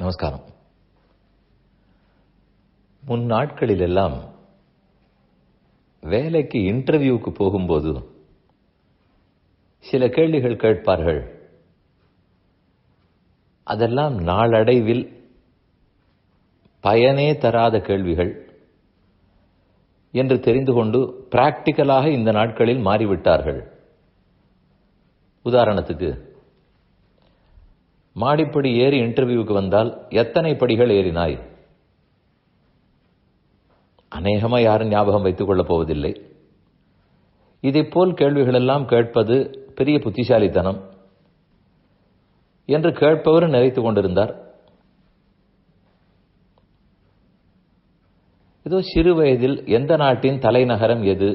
நமஸ்காரம். முன் நாட்களிலெல்லாம் வேலைக்கு இன்டர்வியூக்கு போகும்போது சில கேள்விகள் கேட்பார்கள். அதெல்லாம் நாளடைவில் பயனே தராத கேள்விகள் என்று தெரிந்து கொண்டு பிராக்டிக்கலாக இந்த நாட்களில் மாறிவிட்டார்கள். உதாரணத்துக்கு, மாடிப்படி ஏறி இன்டர்வியூக்கு வந்தால் எத்தனை படிகள் ஏறினாய்? அநேகமாக யாரும் ஞாபகம் வைத்துக் கொள்ளப் போவதில்லை. இதைப்போல் கேள்விகளெல்லாம் கேட்பது பெரிய புத்திசாலித்தனம் என்று கேட்பவர் நினைத்துக் கொண்டிருந்தார். ஏதோ சிறு வயதில் எந்த நாட்டின் தலைநகரம் எது,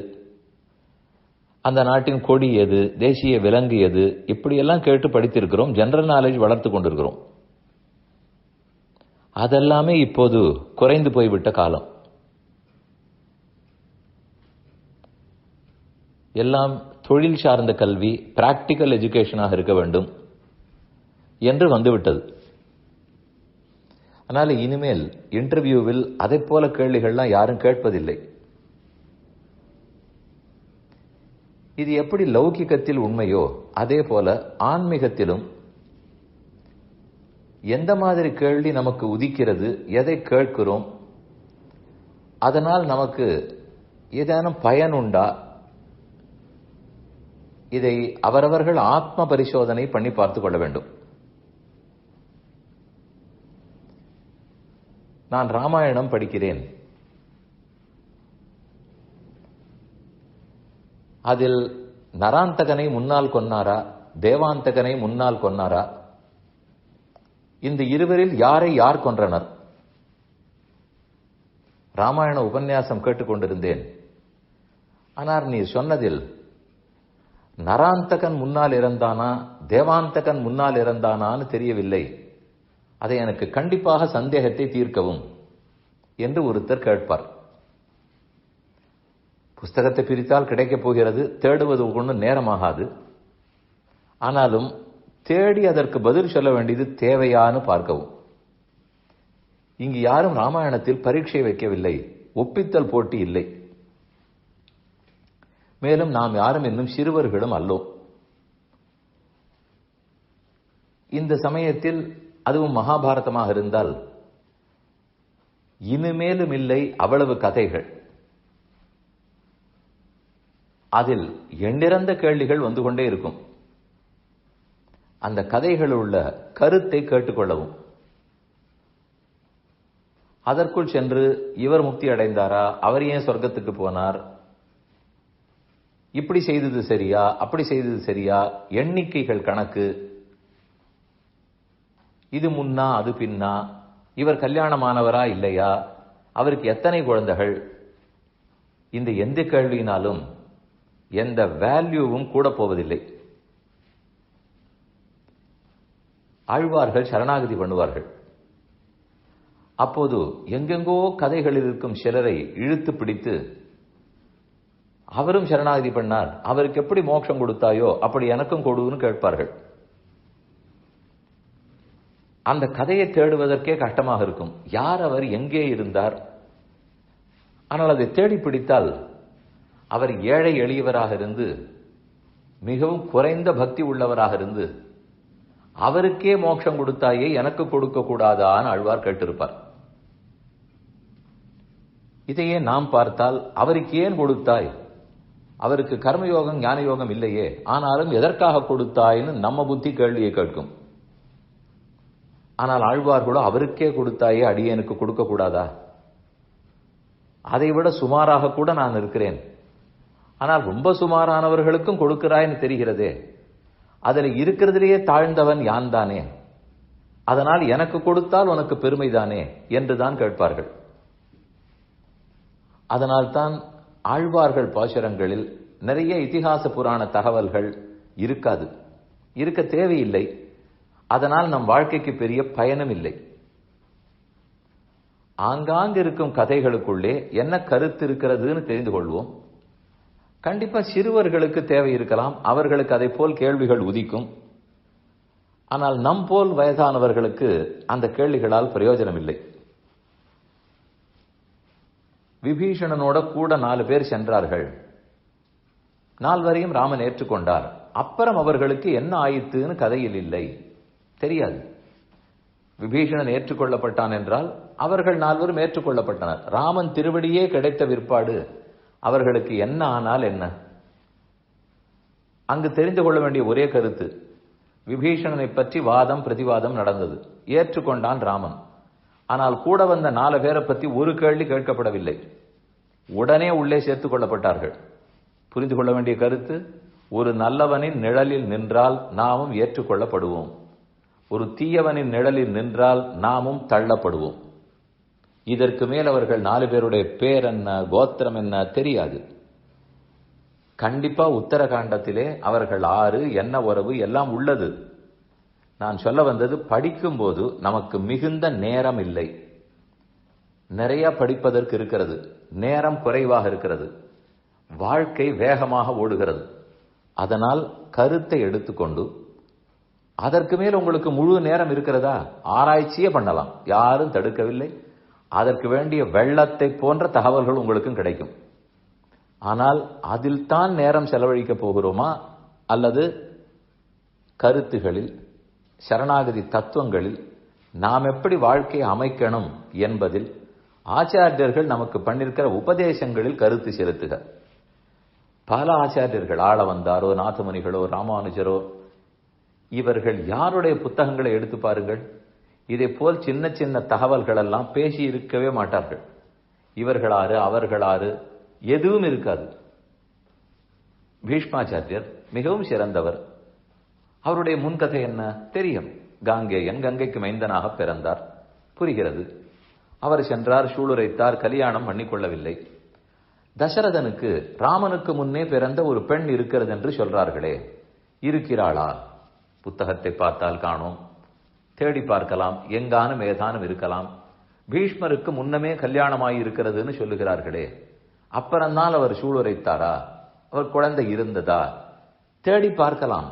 அந்த நாட்டின் கொடி எது, தேசிய விலங்கு எது, இப்படியெல்லாம் கேட்டு படித்திருக்கிறோம். ஜெனரல் நாலேஜ் வளர்த்து கொண்டிருக்கிறோம். அதெல்லாமே இப்போது குறைந்து போய்விட்ட காலம். எல்லாம் தொழில் சார்ந்த கல்வி, பிராக்டிக்கல் எஜுகேஷனாக இருக்க வேண்டும் என்று வந்துவிட்டது. அதனால இனிமேல் இன்டர்வியூவில் அதை போல கேள்விகள்லாம் யாரும் கேட்பதில்லை. இது எப்படி லௌகிகத்தில் உண்மையோ அதே போல ஆன்மீகத்திலும் எந்த மாதிரி கேள்வி நமக்கு உதிக்கிறது, எதை கேட்கிறோம், அதனால் நமக்கு ஏதேனும் பயன் உண்டா, இதை அவரவர்கள் ஆத்ம பரிசோதனை பண்ணி பார்த்துக் கொள்ள வேண்டும். நான் ராமாயணம் படிக்கிறேன். அதில் நராந்தகனை முன்னால் கொன்னாரா, தேவாந்தகனை முன்னால் கொன்னாரா, இந்த இருவரில் யாரை யார் கொன்றனர்? ராமாயண உபன்யாசம் கேட்டுக்கொண்டிருந்தேன். ஆனால் நீ சொன்னதில் நராந்தகன் முன்னால் இறந்தானா, தேவாந்தகன் முன்னால் இறந்தானான்னு தெரியவில்லை. அதை எனக்கு கண்டிப்பாக சந்தேகத்தை தீர்க்கவும் என்று ஒருத்தர் கேட்பார். புஸ்தகத்தை பிரித்தால் கிடைக்கப் போகிறது, தேடுவது ஒன்றும் நேரமாகாது. ஆனாலும் தேடி அதற்கு பதில் சொல்ல வேண்டியது தேவையான்னு பார்க்கவும். இங்கு யாரும் ராமாயணத்தில் பரீட்சை வைக்கவில்லை, ஒப்பித்தல் போட்டி இல்லை. மேலும் நாம் யாரும் இன்னும் சிறுவர்களும் அல்லோம். இந்த சமயத்தில் அதுவும் மகாபாரதமாக இருந்தால் இனிமேலும் இல்லை அவ்வளவு கதைகள். அதில் எண்ணிறந்த கேள்விகள் வந்து கொண்டே இருக்கும். அந்த கதைகள் உள்ள கருத்தை கேட்டுக்கொள்ளவும், அதற்குள் சென்று இவர் முக்தி அடைந்தாரா, அவர் ஏன் சொர்க்கத்துக்கு போனார், இப்படி செய்தது சரியா, அப்படி செய்தது சரியா, எண்ணிக்கைகள் கணக்கு, இது முன்னா அது பின்னா, இவர் கல்யாணமானவரா இல்லையா, அவருக்கு எத்தனை குழந்தைகள், இந்த எந்த கேள்வியினாலும் எந்த வேல்யூவும் கூட போவதில்லை. ஆழ்வார்கள் சரணாகதி பண்ணுவார்கள். அப்போது எங்கெங்கோ கதைகளில் இருக்கும் சிலரை இழுத்து பிடித்து, அவரும் சரணாகதி பண்ணார், அவருக்கு எப்படி மோட்சம் கொடுத்தாயோ அப்படி எனக்கும் கொடுன்னு கேட்பார்கள். அந்த கதையை தேடுவதற்கே கஷ்டமாக இருக்கும். யார் அவர், எங்கே இருந்தார்? ஆனால் அதை தேடி பிடித்தால் அவர் ஏழை எளியவராக இருந்து, மிகவும் குறைந்த பக்தி உள்ளவராக இருந்து, அவருக்கே மோட்சம் கொடுத்தாயே எனக்கு கொடுக்க கூடாதான்னு ஆழ்வார் கேட்டிருப்பார். இதையே நாம் பார்த்தால், அவருக்கு ஏன் கொடுத்தாய், அவருக்கு கர்மயோகம் ஞான யோகம் இல்லையே, ஆனாலும் எதற்காக கொடுத்தாய்னு நம்ம புத்தி கேள்வியை கேட்கும். ஆனால் ஆழ்வார்களோ அவருக்கே கொடுத்தாயே அடியேனுக்கு கொடுக்க கூடாதா, அதைவிட சுமாராக கூட நான் இருக்கிறேன், ஆனால் ரொம்ப சுமாரானவர்களுக்கும் கொடுக்கிறாய்னு தெரிகிறதே, அதில் இருக்கிறதிலேயே தாழ்ந்தவன் யான் தானே, அதனால் எனக்கு கொடுத்தால் உனக்கு பெருமைதானே என்றுதான் கேட்பார்கள். அதனால்தான் ஆழ்வார்கள் பாசுரங்களில் நிறைய இதிகாச புராண தகவல்கள் இருக்காது, இருக்க தேவையில்லை. அதனால் நம் வாழ்க்கைக்கு பெரிய பயனும் இல்லை. ஆங்காங்கு இருக்கும் கதைகளுக்குள்ளே என்ன கருத்து இருக்கிறதுன்னு தெரிந்து கொள்வோம். கண்டிப்பா சிறுவர்களுக்கு தேவை இருக்கலாம், அவர்களுக்கு அதை போல் கேள்விகள் உதிக்கும். ஆனால் நம் போல் வயதானவர்களுக்கு அந்த கேள்விகளால் பிரயோஜனம் இல்லை. விபீஷணனோட கூட 4 பேர் சென்றார்கள். 4 ராமன் ஏற்றுக்கொண்டார். அப்புறம் அவர்களுக்கு என்ன ஆயித்துன்னு கதையில் இல்லை, தெரியாது. விபீஷணன் ஏற்றுக்கொள்ளப்பட்டான் என்றால் அவர்கள் 4 ஏற்றுக்கொள்ளப்பட்டனர். ராமன் திருவடியே கிடைத்த விற்பாடு அவர்களுக்கு என்ன ஆனால் என்ன? அங்கு தெரிந்து கொள்ள வேண்டிய ஒரே கருத்து, விபீஷணனை பற்றி வாதம் பிரதிவாதம் நடந்தது. ஏற்றுக்கொண்டான் ராமன். ஆனால் கூட வந்த 4 பேரை பற்றி ஒரு கேள்வி கேட்கப்படவில்லை. உடனே உள்ளே சேர்த்துக் கொள்ளப்பட்டார்கள். புரிந்து கொள்ள வேண்டிய கருத்து, ஒரு நல்லவனின் நிழலில் நின்றால் நாமும் ஏற்றுக்கொள்ளப்படுவோம், ஒரு தீயவனின் நிழலில் நின்றால் நாமும் தள்ளப்படுவோம். இதற்கு மேல் அவர்கள் 4 பேருடைய பேர் என்ன, கோத்திரம் என்ன தெரியாது. கண்டிப்பா உத்தரகாண்டத்திலே அவர்கள் 6 என்ன உறவு எல்லாம் உள்ளது. நான் சொல்ல வந்தது, படிக்கும் போது நமக்கு மிகுந்த நேரம் இல்லை. நிறைய படிப்பதற்கு இருக்கிறது, நேரம் குறைவாக இருக்கிறது, வாழ்க்கை வேகமாக ஓடுகிறது. அதனால் கருத்தை எடுத்துக்கொண்டு அதற்கு மேல் உங்களுக்கு முழு நேரம் இருக்கிறதா, ஆராய்ச்சியே பண்ணலாம், யாரும் தடுக்கவில்லை. அதற்கு வேண்டிய வெள்ளத்தை போன்ற தகவல்கள் உங்களுக்கும் கிடைக்கும். ஆனால் அதில் தான் நேரம் செலவழிக்க போகிறோமா, அல்லது கருத்துகளில், சரணாகதி தத்துவங்களில் நாம் எப்படி வாழ்க்கையை அமைக்கணும் என்பதில் ஆச்சாரியர்கள் நமக்கு பண்ணிருக்கிற உபதேசங்களில் கருத்து செலுத்துக. பல ஆச்சாரியர்கள், ஆளவந்தாரோ, நாதமுனிகளோ, ராமானுஜரோ, இவர்கள் யாருடைய புத்தகங்களை எடுத்து பாருங்கள், இதை போல் சின்ன சின்ன தகவல்கள் எல்லாம் பேசி இருக்கவே மாட்டார்கள். இவர்களாரு அவர்களாரு எதுவும் இருக்காது. பீஷ்மாச்சாரியர் மிகவும் சிறந்தவர். அவருடைய முன்கதை என்ன தெரியும். காங்கேயன் கங்கைக்கு மைந்தனாக பிறந்தார், புரிகிறது. அவர் சென்றார், சூளுரைத்தார், கல்யாணம் பண்ணிக்கொள்ளவில்லை. தசரதனுக்கு ராமனுக்கு முன்னே பிறந்த ஒரு பெண் இருக்கிறது என்று சொல்றார்களே, இருக்கிறாளா? புத்தகத்தை பார்த்தால் காணோம், தேடி பார்க்கலாம், எங்கானும் ஏதானும் இருக்கலாம். பீஷ்மருக்கு முன்னமே கல்யாணமாகி இருக்கிறதுன்னு சொல்லுகிறார்களே, அப்புறம்தான் அவர் சூளுரைத்தாரா? அவர் குழந்தை இருந்ததா? தேடி பார்க்கலாம்.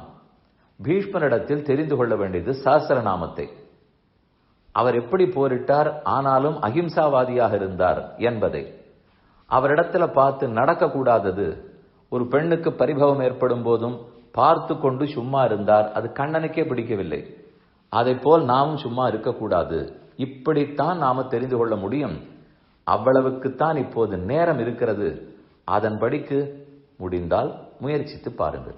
பீஷ்மரிடத்தில் தெரிந்து கொள்ள வேண்டியது சஹஸ்ரநாமத்தை. அவர் எப்படி போரிட்டார், ஆனாலும் அகிம்சாவாதியாக இருந்தார் என்பதை. அவரிடத்துல பார்த்து நடக்கக்கூடாதது, ஒரு பெண்ணுக்கு பரிபவம் ஏற்படும் போதும் பார்த்து கொண்டு சும்மா இருந்தார், அது கண்ணனுக்கே பிடிக்கவில்லை. அதை போல் நாமும் சும்மா இருக்கக்கூடாது. இப்படித்தான் நாம தெரிந்து கொள்ள முடியும். அவ்வளவுக்குத்தான் இப்போது நேரம் இருக்கிறது. அதன்படிக்கு முடிந்தால் முயற்சித்து பாருங்கள்.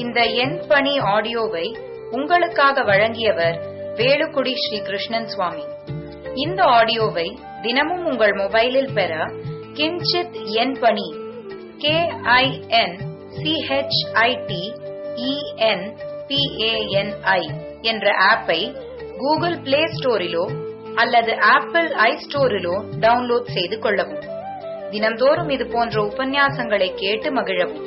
இந்த என் பணி ஆடியோவை உங்களுக்காக வழங்கியவர் வேலுக்குடி ஸ்ரீ கிருஷ்ணன் சுவாமி. இந்த ஆடியோவை தினமும் உங்கள் மொபைலில் பெற கிஞ்சித் என் பணி KINCHITENPANI என்ற ஆப்பை கூகுள் பிளே ஸ்டோரிலோ அல்லது ஆப்பிள் ஐ ஸ்டோரிலோ டவுன்லோட் செய்து கொள்ளவும். தினந்தோறும் இது போன்ற உபன்யாசங்களை கேட்டு மகிழவும்.